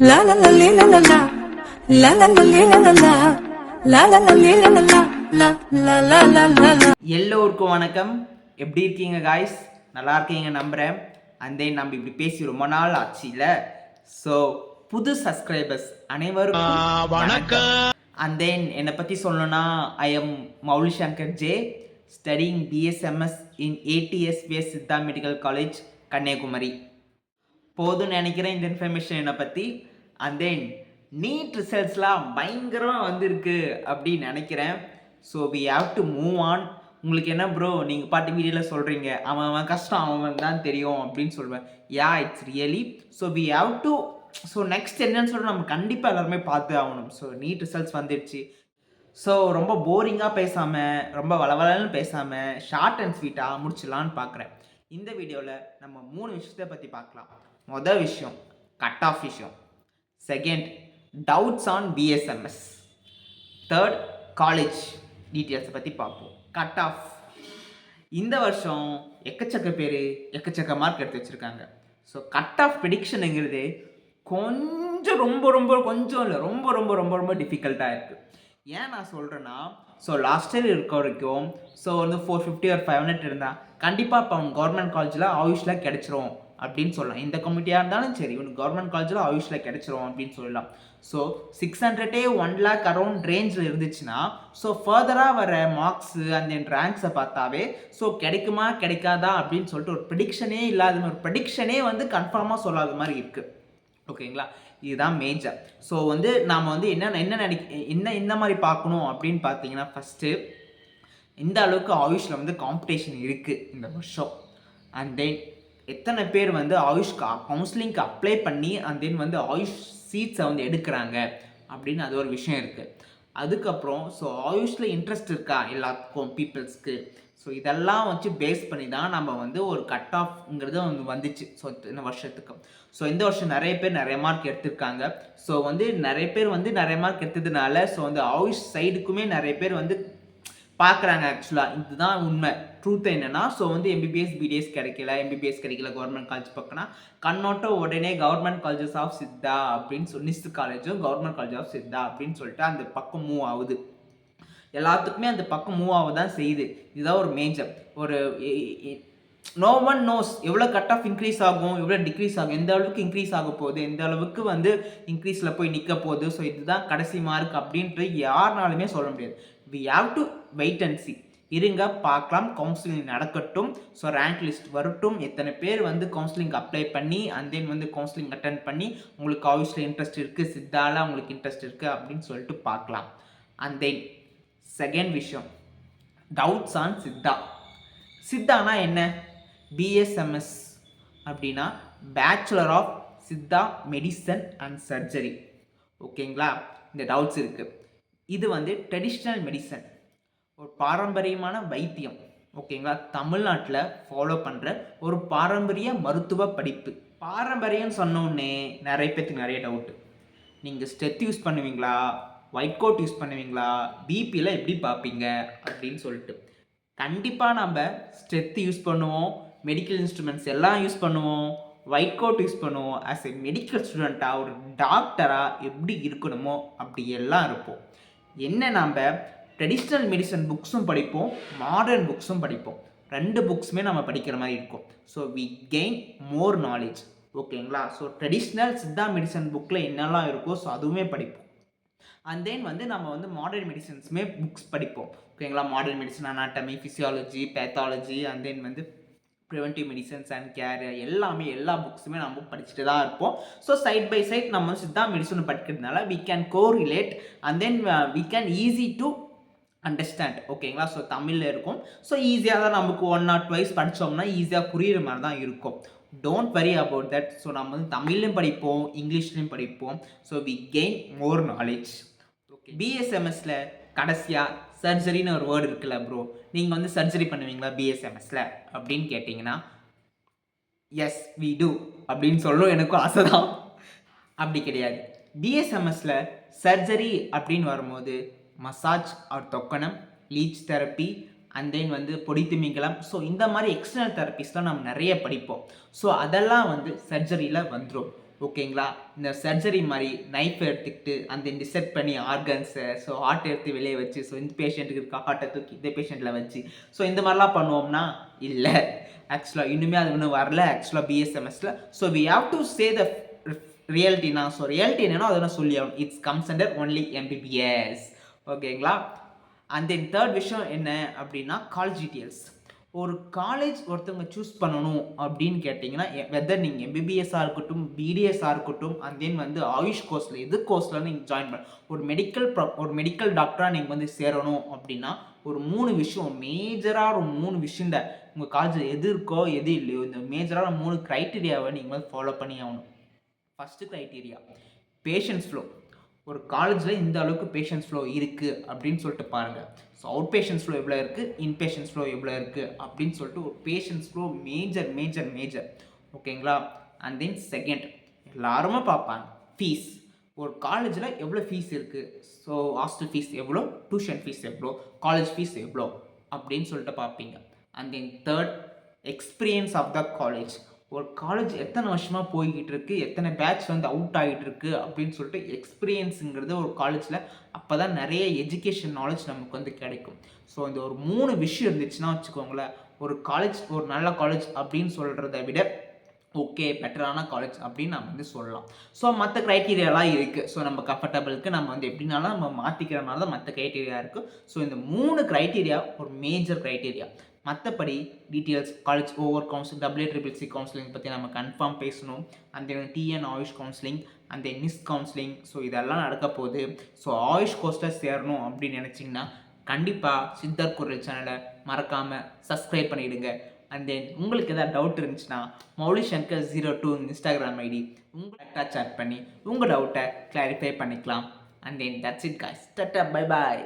La la la li la la la la la la li la la la la la la li la la la la la la la la la. எல்லோருக்கும் வணக்கம். எப்படி இருக்கீங்க guys? நல்லா இருக்கீங்க நம்புகிறேன். And then நம்ம இப்படி பேசி ரொம்ப நாள் ஆச்சு இல்லை? ஸோ புது சப்ஸ்கிரைபர்ஸ் அனைவருக்கும் வணக்கம். அண்ட் தென் என்னை பற்றி சொல்லணும்னா I am Mouli Shankar J, studying BSMS in ATSBS Siddha medical college Kanyakumari. போதும்னு நினைக்கிறேன் இந்த இன்ஃபர்மேஷன் என்னை பற்றி. அண்ட் தென் நீட் ரிசல்ட்ஸ்லாம் பயங்கரமாக வந்திருக்கு அப்படின்னு நினைக்கிறேன். So we have to move on. உங்களுக்கு என்ன ப்ரோ நீங்கள் பாட்டு வீடியோவில் சொல்கிறீங்க, அவன் கஷ்டம் அவன் தான் தெரியும் அப்படின்னு சொல்லுவேன். Yeah it's really. So we have to. So next என்னன்னு சொல்லிட்டு நம்ம கண்டிப்பாக எல்லாருமே பார்த்து ஆகணும். ஸோ நீட் ரிசல்ட்ஸ் வந்துடுச்சு. ஸோ ரொம்ப போரிங்காக பேசாமல், ரொம்ப வளவலன்னு பேசாமல், ஷார்ட் அண்ட் ஸ்வீட்டாக முடிச்சிடலான்னு பார்க்குறேன். இந்த வீடியோவில் நம்ம 3 விஷயத்தை பற்றி பார்க்கலாம். மொதல் விஷயம் கட் ஆஃப் விஷயம், second doubts on BSMS, third college டீட்டெயில்ஸை பற்றி பார்ப்போம். கட் ஆஃப் இந்த வருஷம் எக்கச்சக்க பேர் எக்கச்சக்க மார்க் எடுத்து வச்சுருக்காங்க. ஸோ கட் ஆஃப் ப்ரெடிக்ஷனுங்கிறது கொஞ்சம் ரொம்ப டிஃபிகல்ட்டாக இருக்குது. ஏன் நான் சொல்கிறேன்னா, ஸோ லாஸ்ட் இயர் இருக்க வரைக்கும் ஸோ வந்து 450 or 500 இருந்தால் கண்டிப்பாக இப்போ அவங்க கவர்மெண்ட் காலேஜில் ஆயுஷில் கிடச்சிரும் அப்படின்னு சொல்லலாம். இந்த கமிட்டியாக இருந்தாலும் சரி, இவனுக்கு கவர்மெண்ட் காலேஜில் ஆயுஷில் கிடச்சிரும் அப்படின்னு சொல்லலாம். ஸோ 600 1 lakh அரௌண்ட் ரேஞ்சில் இருந்துச்சுன்னா, ஸோ ஃபர்தராக வர மார்க்ஸு அந்த ரேங்க்ஸை பார்த்தாவே ஸோ கிடைக்குமா கிடைக்காதா அப்படின்னு சொல்லிட்டு ஒரு ப்ரெடிக்ஷனே இல்லாத மாதிரி, ஒரு ப்ரெடிக்ஷனே வந்து கன்ஃபார்மாக சொல்லாத மாதிரி இருக்குது. ஓகேங்களா, இதுதான் மேஜர். ஸோ வந்து நாம் வந்து என்ன இந்த மாதிரி பார்க்கணும் அப்படின்னு பார்த்தீங்கன்னா, ஃபஸ்ட்டு இந்த அளவுக்கு ஆயுஷில் வந்து காம்படிஷன் இருக்குது இந்த வருஷம். அண்ட் தென் எத்தனை பேர் வந்து ஆயுஷ் கவுன்சிலிங்க்கு அப்ளை பண்ணி அண்ட் தென் வந்து ஆயுஷ் சீட்ஸை வந்து எடுக்கிறாங்க அப்படின்னு அது ஒரு விஷயம் இருக்குது. அதுக்கப்புறம் ஸோ ஆயுஷில் இன்ட்ரெஸ்ட் இருக்கா எல்லாத்துக்கும் பீப்புள்ஸ்க்கு. ஸோ இதெல்லாம் வச்சு பேஸ் பண்ணி தான் நம்ம வந்து ஒரு கட் ஆஃப்ங்கிறது வந்து வந்துச்சு. ஸோ இந்த வருஷத்துக்கு ஸோ இந்த வருஷம் நிறைய பேர் நிறைய மார்க் எடுத்திருக்காங்க. ஸோ வந்து நிறைய பேர் வந்து நிறைய மார்க் எடுத்ததுனால ஸோ வந்து ஆயுஷ் சைடுக்குமே நிறைய பேர் வந்து பார்க்குறாங்க. ஆக்சுவலாக இதுதான் உண்மை. ட்ரூத் என்னென்னா, ஸோ வந்து MBBS கிடைக்கல கவர்மெண்ட் காலேஜ் பக்கம்னா கண்ணோட்டம் உடனே கவர்மெண்ட் காலேஜஸ் ஆஃப் சித்தா அப்படின்னு நிஸ்ட் காலேஜும் கவர்மெண்ட் காலேஜ் ஆஃப் சித்தா அப்படின்னு சொல்லிட்டு அந்த பக்கம் மூவ் ஆகுது. எல்லாத்துக்குமே அந்த பக்கம் மூவ் ஆக தான் செய்யுது. இதுதான் ஒரு மேஜர். ஒரு நோ ஒன் நோஸ் எவ்வளோ கட் ஆஃப் இன்க்ரீஸ் ஆகும், எவ்வளோ டிக்ரீஸ் ஆகும், எந்த அளவுக்கு இன்க்ரீஸ் ஆக போகுது, எந்த அளவுக்கு வந்து இன்க்ரீஸில் போய் நிற்க போகுது. ஸோ இதுதான் கடைசி மார்க் அப்படின்ட்டு யாருனாலுமே சொல்ல முடியாது. We have to wait and see. இருங்க பார்க்கலாம், கவுன்சிலிங் நடக்கட்டும். ஸோ ரேங்க் லிஸ்ட் வரட்டும், எத்தனை பேர் வந்து கவுன்சிலிங் அப்ளை பண்ணி அண்ட் தென் வந்து கவுன்சிலிங் அட்டன் பண்ணி உங்களுக்கு ஆயுஷில் இன்ட்ரெஸ்ட் இருக்குது, சித்தாவில் உங்களுக்கு இன்ட்ரெஸ்ட் இருக்குது அப்படின்னு சொல்லிட்டு பார்க்கலாம். அண்ட் தென் செகண்ட் விஷயம் டவுட்ஸ் ஆன் சித்தா. சித்தானா என்ன? BSMS அப்படின்னா bachelor of Siddha medicine and surgery. ஓகேங்களா, இந்த டவுட்ஸ் இருக்குது. இது வந்து ட்ரெடிஷ்னல் மெடிசன், ஒரு பாரம்பரியமான வைத்தியம். ஓகேங்களா, தமிழ்நாட்டில் ஃபாலோ பண்ணுற ஒரு பாரம்பரிய மருத்துவ படிப்பு. பாரம்பரியம் சொன்னோடனே நிறைய பேருக்கு நிறைய டவுட்டு. நீங்கள் ஸ்டெத் யூஸ் பண்ணுவீங்களா, ஒயிட் கோட் யூஸ் பண்ணுவீங்களா, பிபியில் எப்படி பார்ப்பீங்க அப்படின்னு சொல்லிட்டு. கண்டிப்பாக நம்ம ஸ்டெத்து யூஸ் பண்ணுவோம், மெடிக்கல் இன்ஸ்ட்ருமெண்ட்ஸ் எல்லாம் யூஸ் பண்ணுவோம், ஒயிட் கோட் யூஸ் பண்ணுவோம். ஆஸ் எ மெடிக்கல் ஸ்டூடெண்ட்டாக ஒரு டாக்டராக எப்படி இருக்கணுமோ அப்படி எல்லாம் இருப்போம். என்ன, நம்ம ட்ரெடிஷ்னல் மெடிசன் புக்ஸும் படிப்போம், மாடர்ன் புக்ஸும் படிப்போம். 2 புக்ஸுமே நம்ம படிக்கிற மாதிரி இருக்கும். So we gain more knowledge. ஓகேங்களா, ஸோ ட்ரெடிஷ்னல் சித்தா மெடிசன் புக்கில் என்னெல்லாம் இருக்கோ ஸோ அதுவுமே படிப்போம். அண்ட் தென் வந்து நம்ம வந்து மாடர்ன் மெடிசன்ஸுமே புக்ஸ் படிப்போம். ஓகேங்களா, modern medicine, anatomy, physiology, pathology and then வந்து ப்ரிவென்டிவ் மெடிசன்ஸ் அண்ட் கேர் எல்லா புக்ஸுமே நம்ம படிச்சுட்டு தான் இருப்போம். ஸோ சைட் பை சைட் நம்ம சித்தா மெடிசன் படிக்கிறதுனால we can correlate and then we can easy to understand. ஓகேங்களா, ஸோ தமிழில் இருக்கும். ஸோ ஈஸியாக தான் நமக்கு 1 or 2 படித்தோம்னா ஈஸியாக புரியுற மாதிரி தான் இருக்கும். Don't worry about that. So நம்ம வந்து தமிழ்லையும் படிப்போம், இங்கிலீஷ்லையும் படிப்போம். So we gain more knowledge. Okay, BSMSல கடைசியாக சர்ஜரின்னு ஒரு வேர்டு இருக்குல்ல ப்ரோ, நீங்கள் வந்து சர்ஜரி பண்ணுவீங்களா BSMSல அப்படின்னு கேட்டிங்கன்னா, எஸ் வி டூ அப்படின்னு சொல்லும். எனக்கும் ஆசை தான். அப்படி கிடையாது. BSMSல சர்ஜரி அப்படின்னு வரும்போது மசாஜ் ஆர் தொக்கனம், லீச் தெரப்பி அண்ட் தென் வந்து பொடி திமிங்கலம், ஸோ இந்த மாதிரி எக்ஸ்டர்னல் தெரப்பிஸ்லாம் நம்ம நிறைய படிப்போம். ஸோ அதெல்லாம் வந்து சர்ஜரியில் வந்துடும். ஓகேங்களா. இந்த சர்ஜரி மாதிரி நைஃப் எடுத்துக்கிட்டு அந்த டிசெக்ட் பண்ணி ஆர்கன்ஸை, ஸோ ஹார்ட் எடுத்து வெளியே வச்சு, ஸோ இந்த பேஷண்ட்டுக்கு இருக்க ஹார்ட்டை தூக்கி இந்த பேஷண்ட்டில் வச்சு, ஸோ இந்த மாதிரிலாம் பண்ணுவோம்னா இல்லை. ஆக்சுவலாக இன்னுமே அது இன்னும் வரல ஆக்சுவலாக பிஎஸ்எம்எஸில். So we have to say the ரியாலிட்டினா, ஸோ ரியாலிட்டி என்னன்னா அதை நான் சொல்லி ஆகணும். It's comes under only MBBS. ஓகேங்களா. அண்ட் தென் தேர்ட் விஷயம் என்ன அப்படின்னா காலேஜ் டீட்டெயில்ஸ். ஒரு காலேஜ் ஒருத்தவங்க சூஸ் பண்ணணும் அப்படின்னு கேட்டிங்கன்னா, வெதர் நீங்கள் எம்பிபிஎஸ்ஸாக இருக்கட்டும், பிடிஎஸ்ஸாக இருக்கட்டும், அண்ட் தென் வந்து ஆயுஷ் கோர்ஸில் எது கோர்ஸில் நீங்கள் ஜாயின் பண்ண ஒரு மெடிக்கல் டாக்டராக நீங்கள் வந்து சேரணும் அப்படின்னா ஒரு 3 விஷயம் மேஜராக ஒரு 3 விஷயம் உங்கள் காலேஜில் எது இருக்கோ எது இல்லையோ இந்த மேஜரான 3 க்ரைட்டீரியாவை நீங்கள் வந்து ஃபாலோ பண்ணி ஆகணும். First criteria patients flow. ஒரு காலேஜில் இந்த அளவுக்கு பேஷண்ட்ஸ் ஃப்ளோ இருக்குது அப்படின்னு சொல்லிட்டு பாருங்கள். ஸோ அவுட் பேஷண்ட்ஸ் ஃப்ளோ எவ்வளோ இருக்குது, இன் பேஷண்ட்ஸ் ஃப்ளோ எவ்வளோ இருக்குது அப்படின்னு சொல்லிட்டு ஒரு பேஷண்ட்ஸ் ஃப்ளோ மேஜர். ஓகேங்களா. அண்ட் தென் செகண்ட் எல்லாருமே பார்ப்பாங்க ஃபீஸ். ஒரு காலேஜில் எவ்வளோ ஃபீஸ் இருக்குது, ஸோ ஹாஸ்டல் ஃபீஸ் எவ்வளோ, டியூஷன் ஃபீஸ் எவ்வளோ, காலேஜ் ஃபீஸ் எவ்வளோ அப்படின்னு சொல்லிட்டு பார்ப்பீங்க. And then third experience of the college. ஒரு காலேஜ் எத்தனை வருஷமாக போய்கிட்டு இருக்குது, எத்தனை பேட்ச் வந்து அவுட் ஆகிட்டு இருக்குது அப்படின்னு சொல்லிட்டு எக்ஸ்பீரியன்ஸுங்கிறது ஒரு காலேஜில் அப்போ தான் நிறைய எஜுகேஷன் நாலேஜ் நமக்கு வந்து கிடைக்கும். ஸோ இந்த ஒரு 3 விஷயம் இருந்துச்சுன்னா வச்சுக்கோங்களேன், ஒரு காலேஜ் ஒரு நல்ல காலேஜ் அப்படின்னு சொல்கிறத விட ஓகே பெட்டரான காலேஜ் அப்படின்னு நம்ம வந்து சொல்லலாம். ஸோ மற்ற க்ரைட்டீரியாலாம் இருக்குது. ஸோ நம்ம கம்ஃபர்டபுளுக்கு நம்ம வந்து எப்படினாலும் நம்ம மாற்றிக்கிற மாதிரி தான் மற்ற க்ரைட்டீரியா இருக்குது. ஸோ இந்த 3 க்ரைட்டீரியா ஒரு மேஜர் க்ரைட்டீரியா. மற்றபடி details college over counselling, WCCC counselling பற்றி நம்ம கன்ஃபார்ம் பேசணும். அந்த டிஎன் ஆயுஷ் கவுன்சிலிங், அந்த நிஸ் கவுன்சிலிங், ஸோ இதெல்லாம் நடக்க போகுது. ஸோ ஆயுஷ் கோர்ஸில் சேரணும் அப்படின்னு நினச்சிங்கன்னா கண்டிப்பாக சித்தர் குரல் சேனலை மறக்காமல் சப்ஸ்கிரைப் பண்ணிவிடுங்க. அண்ட் தென் உங்களுக்கு எதாவது டவுட் இருந்துச்சுன்னா maulishankar02 இன்ஸ்டாகிராம் ஐடி உங்களை சேட் பண்ணி உங்கள் டவுட்டை கிளாரிஃபை பண்ணிக்கலாம். And then that's it guys. Tata bye bye.